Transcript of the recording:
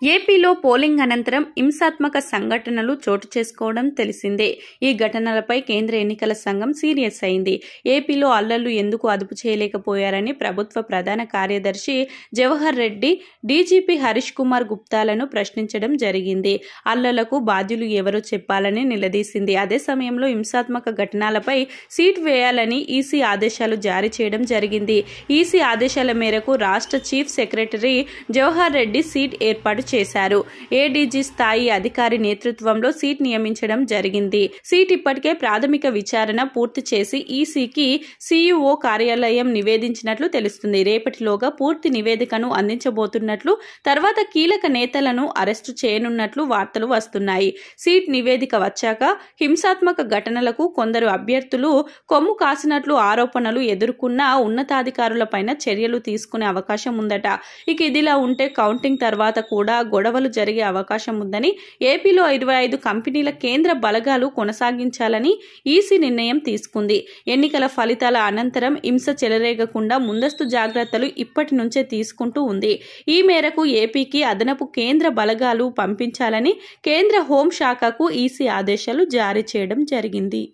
ఏపీలో పోలింగ్ అనంతరం హింసాత్మక సంఘటనలు చోటు చేసుకోవడం తెలిసిందే. ఈ ఘటనలపై కేంద్ర ఎన్నికల సంఘం సీరియస్ అయింది. ఏపీలో అల్లర్లు ఎందుకు అదుపు చేయలేకపోయారని ప్రభుత్వ ప్రధాన కార్యదర్శి జవహర్ రెడ్డి, డీజీపీ హరీష్ కుమార్ గుప్తాలను ప్రశ్నించడం జరిగింది. అల్లర్లకు బాధ్యులు ఎవరో చెప్పాలని నిలదీసింది. అదే సమయంలో హింసాత్మక ఘటనలపై సీట్ వేయాలని ఈసీ ఆదేశాలు జారీ చేయడం జరిగింది. ఈసీ ఆదేశాల మేరకు రాష్ట్ర chief secretary Jawahar Reddy seat ఏర్పాటు చేశారు. ఏడీజీ స్థాయి అధికారి నేతృత్వంలో సీట్ నియమించడం జరిగింది. సీట్ ఇప్పటికే ప్రాథమిక విచారణ పూర్తి చేసి ఈసీకి సీఈఓ కార్యాలయం నివేదించినట్లు తెలుస్తుంది. రేపటిలోగా పూర్తి నివేదికను అందించబోతున్నట్లు, తర్వాత కీలక నేతలను అరెస్టు చేయనున్నట్లు వార్తలు వస్తున్నాయి. సీట్ నివేదిక వచ్చాక హింసాత్మక ఘటనలకు కొందరు అభ్యర్థులు కొమ్ము కాసినట్లు ఆరోపణలు ఎదుర్కొన్న ఉన్నతాధికారులపైన చర్యలు తీసుకునే అవకాశం ఉందట. ఇక ఇదిలా ఉంటే కౌంటింగ్ తర్వాత కూడా గొడవలు జరిగే అవకాశం ఉందని, ఏపీలో 25 కంపెనీల కేంద్ర బలగాలు కొనసాగించాలని ఈసీ నిర్ణయం తీసుకుంది. ఎన్నికల ఫలితాల అనంతరం హింస చెలరేగకుండా ముందస్తు జాగ్రత్తలు ఇప్పటి నుంచే తీసుకుంటూ ఉంది. ఈ మేరకు ఏపీకి అదనపు కేంద్ర బలగాలు పంపించాలని కేంద్ర హోంశాఖకు ఈసీ ఆదేశాలు జారీ చేయడం జరిగింది.